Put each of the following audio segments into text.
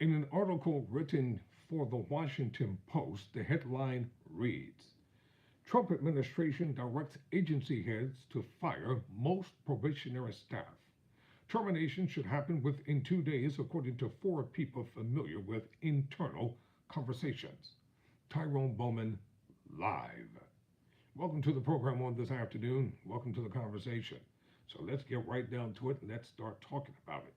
In an article written for the Washington Post, the headline reads, Trump administration directs agency heads to fire most probationary staff. Termination should happen within 2 days, according to four people familiar with internal conversations. Tyrone Bowman, live. Welcome to the program on this afternoon. Welcome to the conversation. So let's get right down to it and let's start talking about it.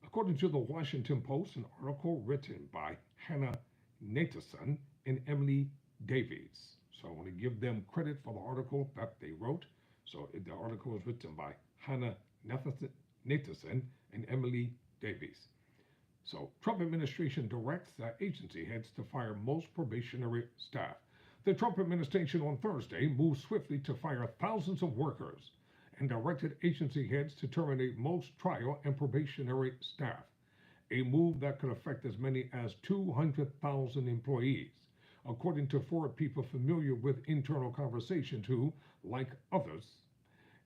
According to the Washington Post, an article written by Hannah Nathanson and Emily Davies. So I want to give them credit for the article that they wrote. So the article was written by Hannah Nathanson and Emily Davies. So Trump administration directs agency heads to fire most probationary staff. The Trump administration on Thursday moved swiftly to fire thousands of workers and directed agency heads to terminate most trial and probationary staff, a move that could affect as many as 200,000 employees, according to four people familiar with internal conversations who, like others,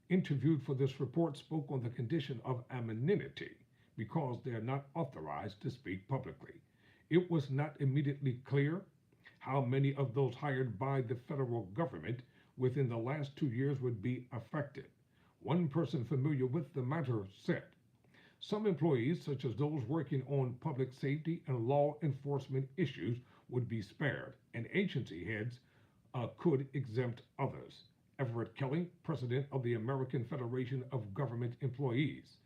interviewed for this report spoke on the condition of anonymity because they are not authorized to speak publicly. It was not immediately clear how many of those hired by the federal government within the last 2 years would be affected. One person familiar with the matter said, some employees, such as those working on public safety and law enforcement issues, would be spared, and agency heads could exempt others. Everett Kelly, president of the American Federation of Government Employees,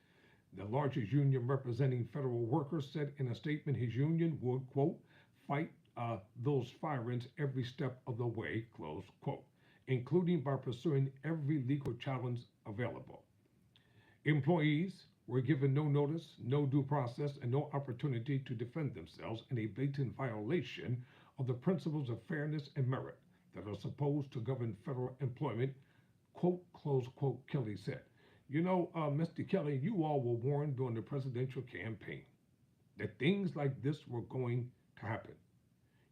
the largest union representing federal workers, said in a statement his union would, quote, fight those firings every step of the way, close quote, including by pursuing every legal challenge available. Employees were given no notice, no due process, and no opportunity to defend themselves in a blatant violation of the principles of fairness and merit that are supposed to govern federal employment, quote, close quote, Kelly said. You know, Mr. Kelly, you all were warned during the presidential campaign that things like this were going to happen.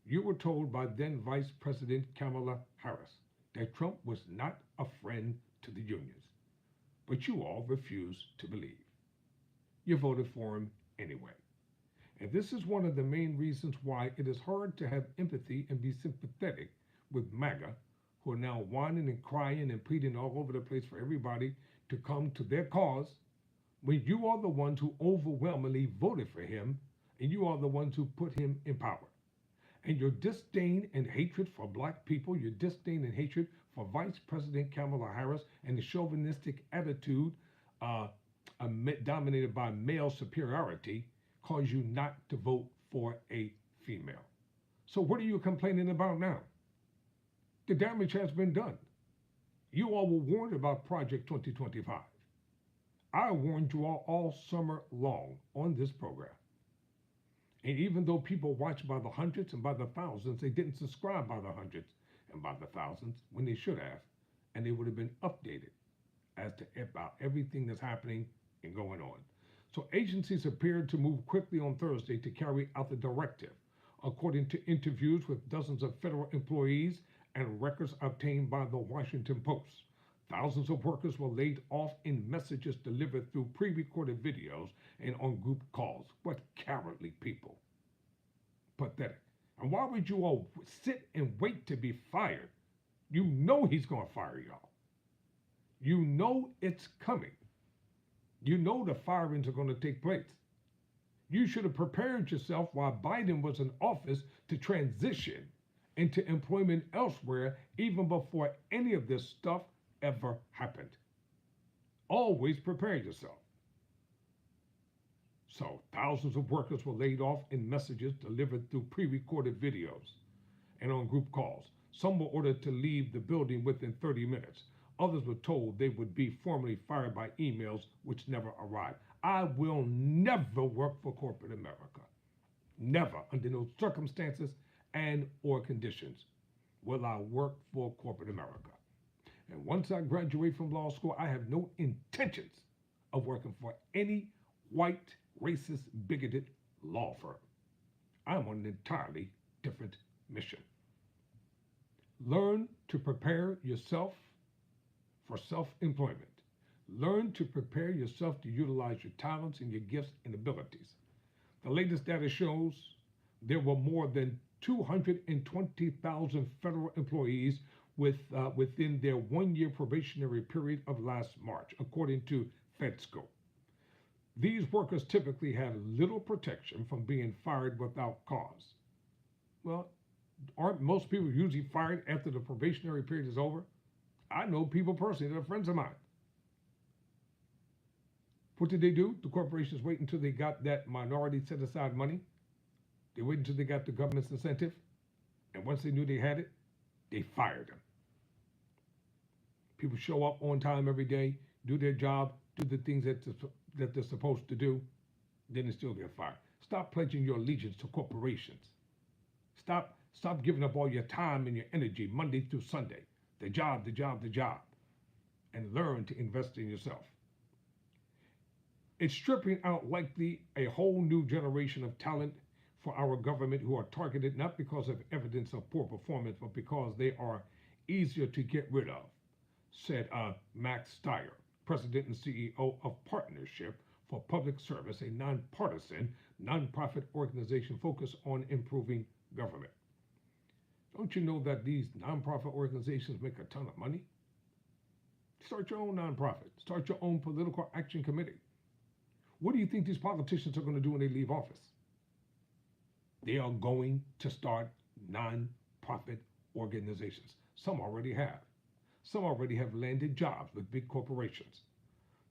You were told by then Vice President Kamala Harris that Trump was not a friend to the unions, but you all refused to believe. You voted for him anyway. And this is one of the main reasons why it is hard to have empathy and be sympathetic with MAGA, who are now whining and crying and pleading all over the place for everybody to come to their cause, when you are the ones who overwhelmingly voted for him and you are the ones who put him in power. And your disdain and hatred for black people, your disdain and hatred for Vice President Kamala Harris, and the chauvinistic attitude dominated by male superiority cause you not to vote for a female. So what are you complaining about now? The damage has been done. You all were warned about Project 2025. I warned you all summer long on this program. And even though people watch by the hundreds and by the thousands, they didn't subscribe by the hundreds and by the thousands when they should have, and they would have been updated as to about everything that's happening and going on. So agencies appeared to move quickly on Thursday to carry out the directive, according to interviews with dozens of federal employees and records obtained by the Washington Post. Thousands of workers were laid off in messages delivered through pre-recorded videos and on group calls. What cowardly people. Pathetic. And why would you all sit and wait to be fired? You know he's going to fire y'all. You know it's coming. You know the firings are going to take place. You should have prepared yourself while Biden was in office to transition into employment elsewhere even before any of this stuff ever happened. Always prepare yourself. So thousands of workers were laid off in messages delivered through pre-recorded videos and on group calls. Some were ordered to leave the building within 30 minutes. Others were told they would be formally fired by emails which never arrived. I will never work for corporate America. Never, under no circumstances and or conditions, will I work for corporate America. And once I graduate from law school, I have no intentions of working for any white, racist, bigoted law firm. I'm on an entirely different mission. Learn to prepare yourself for self-employment. Learn to prepare yourself to utilize your talents and your gifts and abilities. The latest data shows there were more than 220,000 federal employees within their 1 year probationary period of last March, according to FedScope. These workers typically have little protection from being fired without cause. Well, aren't most people usually fired after the probationary period is over? I know people personally that are friends of mine. What did they do? The corporations wait until they got that minority set aside money. They wait until they got the government's incentive. And once they knew they had it, they fired them. People show up on time every day, do their job, do the things that they're supposed to do, then they still get fired. Stop pledging your allegiance to corporations. Stop giving up all your time and your energy Monday through Sunday. The job, the job, the job. And learn to invest in yourself. It's stripping out likely a whole new generation of talent for our government who are targeted not because of evidence of poor performance, but because they are easier to get rid of, said Max Stier, President and CEO of Partnership for Public Service, a nonpartisan, nonprofit organization focused on improving government. Don't you know that these nonprofit organizations make a ton of money? Start your own nonprofit. Start your own political action committee. What do you think these politicians are going to do when they leave office? They are going to start nonprofit organizations. Some already have. Some already have landed jobs with big corporations.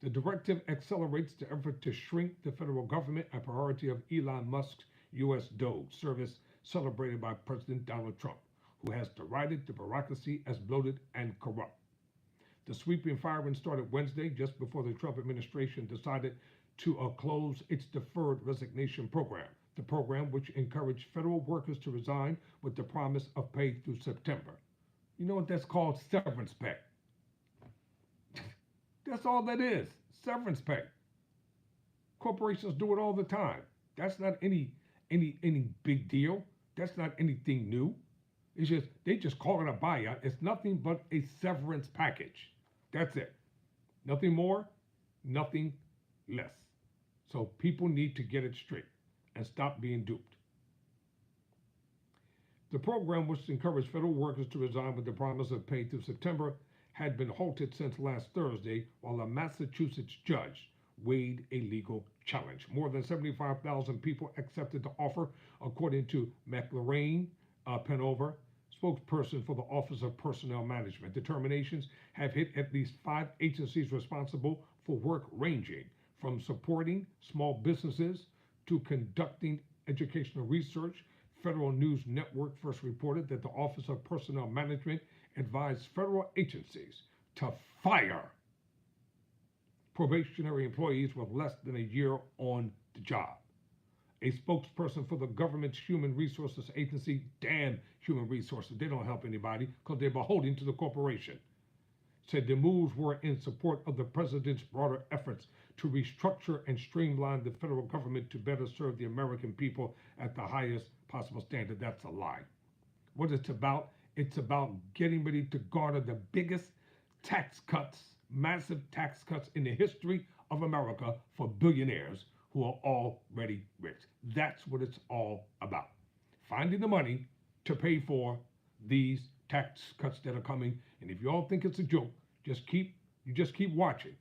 The directive accelerates the effort to shrink the federal government, a priority of Elon Musk's U.S. DOGE service, celebrated by President Donald Trump, who has derided the bureaucracy as bloated and corrupt. The sweeping firing started Wednesday, just before the Trump administration decided to close its deferred resignation program, the program which encouraged federal workers to resign with the promise of pay through September. You know what that's called? Severance pay. That's all that is, severance pay. Corporations do it all the time. That's not any big deal. That's not anything new. It's just they just call it a buyout. It's nothing but a severance package. That's it. Nothing more, nothing less. So people need to get it straight and stop being duped. The program, which encouraged federal workers to resign with the promise of pay through September, had been halted since last Thursday while a Massachusetts judge weighed a legal challenge. More than 75,000 people accepted the offer, according to McLaraine Penover, spokesperson for the Office of Personnel Management. Determinations have hit at least 5 agencies responsible for work ranging from supporting small businesses to conducting educational research. Federal News Network first reported that the Office of Personnel Management advised federal agencies to fire probationary employees with less than a year on the job. A spokesperson for the government's Human Resources Agency, damn Human Resources, they don't help anybody because they're beholden to the corporation, said the moves were in support of the president's broader efforts to restructure and streamline the federal government to better serve the American people at the highest possible standard. That's a lie. What it's about getting ready to garner the biggest tax cuts, massive tax cuts in the history of America for billionaires who are already rich. That's what it's all about. Finding the money to pay for these tax cuts that are coming. And if you all think it's a joke, just keep watching,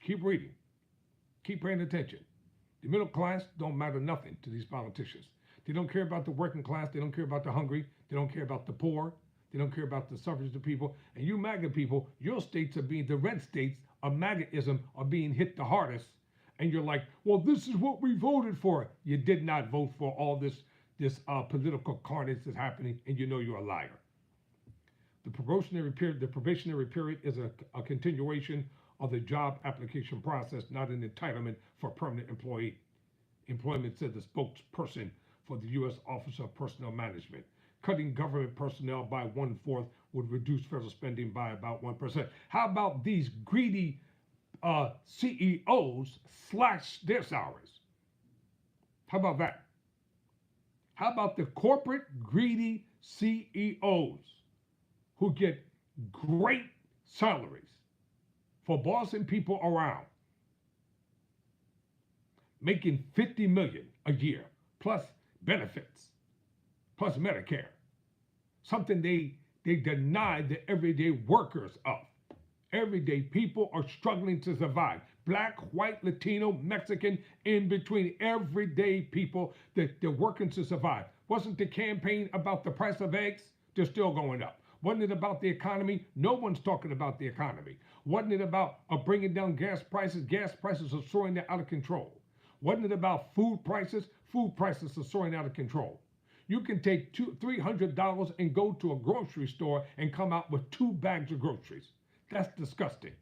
keep reading, keep paying attention. The middle class don't matter nothing to these politicians. They don't care about the working class. They don't care about the hungry. They don't care about the poor. They don't care about the suffrage of people. And you MAGA people, your states are being, the red states of MAGAism are being hit the hardest. And you're like, well, this is what we voted for. You did not vote for all this political carnage that's happening, and you know you're a liar. The probationary period is a continuation of the job application process, not an entitlement for permanent employment, said the spokesperson for the U.S. Office of Personnel Management. Cutting government personnel by 1/4 would reduce federal spending by about 1%. How about these greedy CEOs slash their salaries? How about that? How about the corporate greedy CEOs who get great salaries for bossing people around? making $50 million a year, plus benefits, plus Medicare. Something they denied the everyday workers of. Everyday people are struggling to survive. Black, white, Latino, Mexican, in between. Everyday people that they're working to survive. Wasn't the campaign about the price of eggs? They're still going up. Wasn't it about the economy? No one's talking about the economy. Wasn't it about bringing down gas prices? Gas prices are soaring out of control. Wasn't it about food prices? Food prices are soaring out of control. You can take $300 and go to a grocery store and come out with 2 bags of groceries. That's disgusting.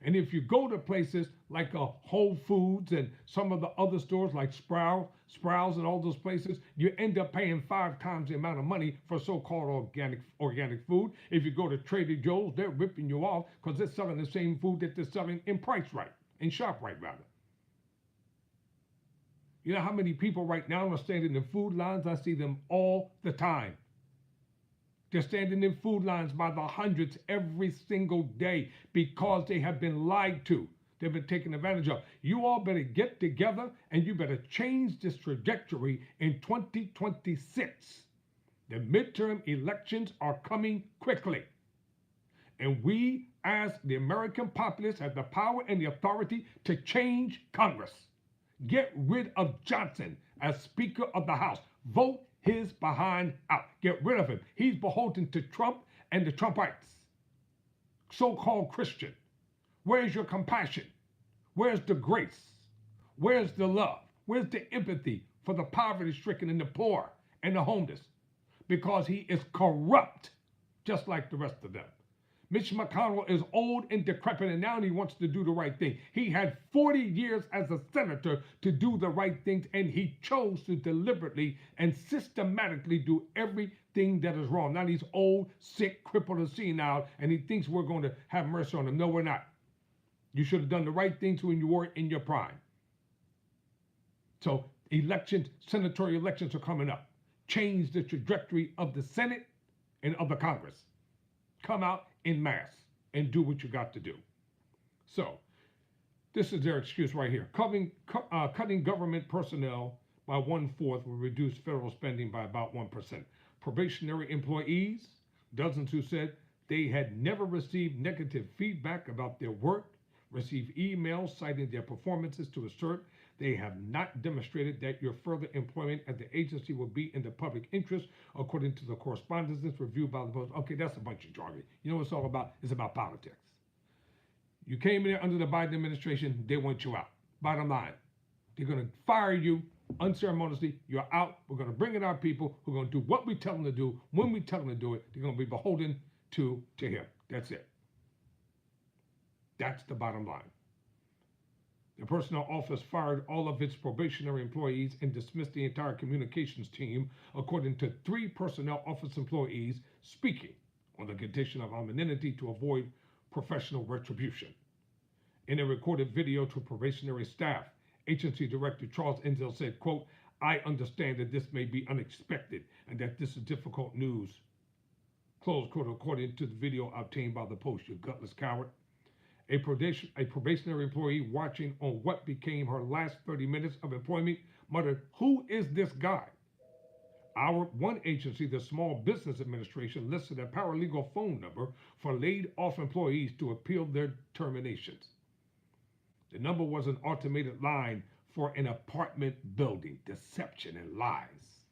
And if you go to places like Whole Foods and some of the other stores like Sprouts and all those places, you end up paying 5 times the amount of money for so-called organic food. If you go to Trader Joe's, they're ripping you off because they're selling the same food that they're selling in Price Right, in ShopRite rather. You know how many people right now are standing in food lines? I see them all the time. They're standing in food lines by the hundreds every single day because they have been lied to. They've been taken advantage of. You all better get together and you better change this trajectory in 2026. The midterm elections are coming quickly. And we, as the American populace, have the power and the authority to change Congress. Get rid of Johnson as Speaker of the House. Vote his behind out. Get rid of him. He's beholden to Trump and the Trumpites, so-called Christian. Where's your compassion? Where's the grace? Where's the love? Where's the empathy for the poverty-stricken and the poor and the homeless? Because he is corrupt, just like the rest of them. Mitch McConnell is old and decrepit, and now he wants to do the right thing. He had 40 years as a senator to do the right things, and he chose to deliberately and systematically do everything that is wrong. Now he's old, sick, crippled, and senile, and he thinks we're going to have mercy on him. No, we're not. You should have done the right things when you were in your prime. So elections, senatorial elections are coming up. Change the trajectory of the Senate and of the Congress. Come out in mass and do what you got to do. So this is their excuse right here. Cutting government personnel by 1/4 will reduce federal spending by about 1%. Probationary employees, dozens who said they had never received negative feedback about their work, received emails citing their performances to assert they have not demonstrated that your further employment at the agency will be in the public interest, according to the correspondence reviewed by the Post. Okay, that's a bunch of jargon. You know what it's all about? It's about politics. You came in there under the Biden administration, they want you out. Bottom line, they're going to fire you unceremoniously. You're out. We're going to bring in our people who are going to do what we tell them to do, when we tell them to do it. They're going to be beholden to him. That's it. That's the bottom line. The personnel office fired all of its probationary employees and dismissed the entire communications team, according to 3 personnel office employees speaking on the condition of anonymity to avoid professional retribution. In a recorded video to probationary staff, Agency Director Charles Enzel said, quote, "I understand that this may be unexpected and that this is difficult news," close quote, according to the video obtained by the Post. You gutless coward. A probationary employee watching on what became her last 30 minutes of employment muttered, "Who is this guy?" Our one agency, the Small Business Administration, listed a paralegal phone number for laid off employees to appeal their terminations. The number was an automated line for an apartment building. Deception and lies.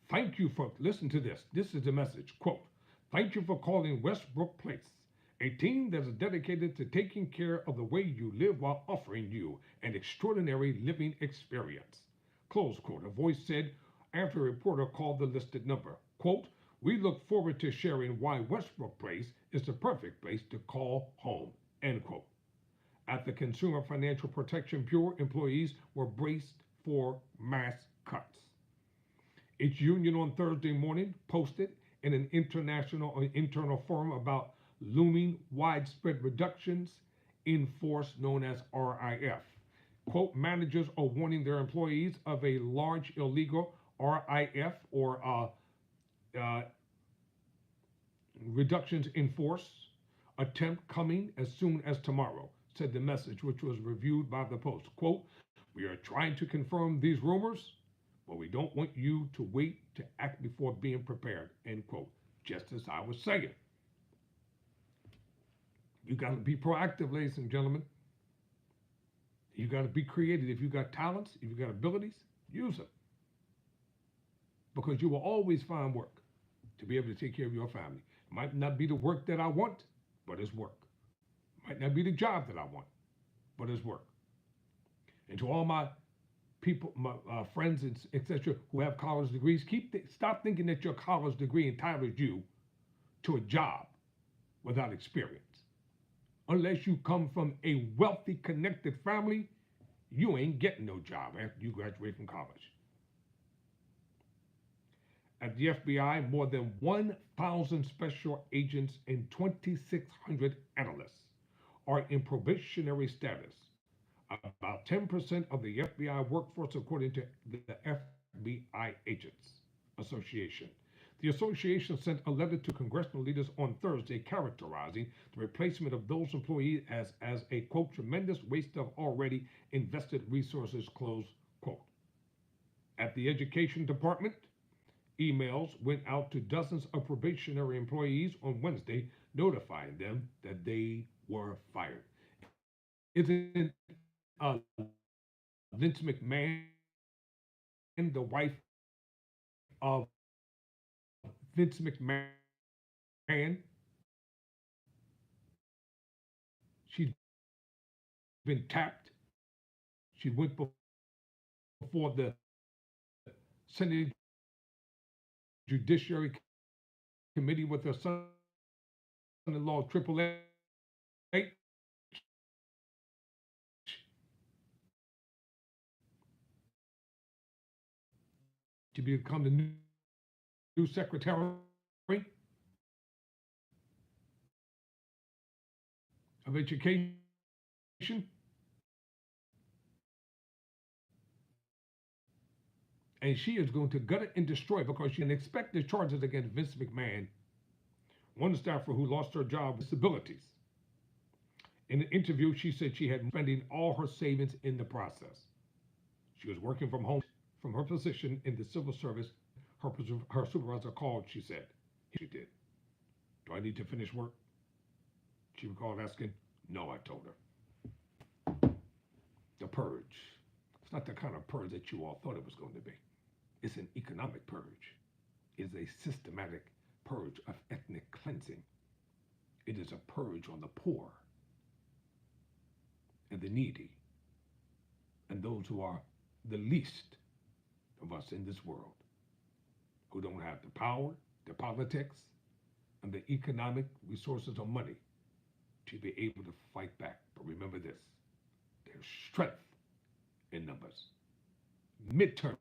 Thank you for, listen to this. This is the message. Quote, "Thank you for calling Westbrook Place, a team that is dedicated to taking care of the way you live while offering you an extraordinary living experience," close quote. A voice said after a reporter called the listed number. Quote, "We look forward to sharing why Westbrook Place is the perfect place to call home," end quote. At the Consumer Financial Protection Bureau, employees were braced for mass cuts. Its union on Thursday morning posted in an internal forum about looming widespread reductions in force known as RIF. Quote, "Managers are warning their employees of a large illegal RIF or reductions in force attempt coming as soon as tomorrow," said the message, which was reviewed by the Post. Quote, "We are trying to confirm these rumors, but we don't want you to wait to act before being prepared," end quote. Just as I was saying. You got to be proactive, ladies and gentlemen. You got to be creative. If you got talents, if you got abilities, use them. Because you will always find work to be able to take care of your family. It might not be the work that I want, but it's work. It might not be the job that I want, but it's work. And to all my people, my friends, etc., who have college degrees, stop thinking that your college degree entitles you to a job without experience. Unless you come from a wealthy, connected family, you ain't getting no job after you graduate from college. At the FBI, more than 1,000 special agents and 2,600 analysts are in probationary status. About 10% of the FBI workforce, according to the FBI Agents Association. The association sent a letter to congressional leaders on Thursday characterizing the replacement of those employees as a, quote, tremendous waste of already invested resources, close quote. At the Education Department, emails went out to dozens of probationary employees on Wednesday, notifying them that they were fired. Isn't Vince McMahon, the wife of Vince McMahon, she's been tapped. She went before the Senate Judiciary Committee with her son-in-law, Triple H. To become the new Secretary of Education. And she is going to gut it and destroy it because she can expect the charges against Vince McMahon, one staffer who lost her job with disabilities. In an interview, she said she had been spending all her savings in the process. She was working from home from her position in the civil service. Her supervisor called, she said. She did. "Do I need to finish work?" She recalled asking. "No," I told her. The purge. It's not the kind of purge that you all thought it was going to be. It's an economic purge. It is a systematic purge of ethnic cleansing. It is a purge on the poor and the needy and those who are the least of us in this world, who don't have the power, the politics, and the economic resources or money to be able to fight back. But remember this, there's strength in numbers. Midterm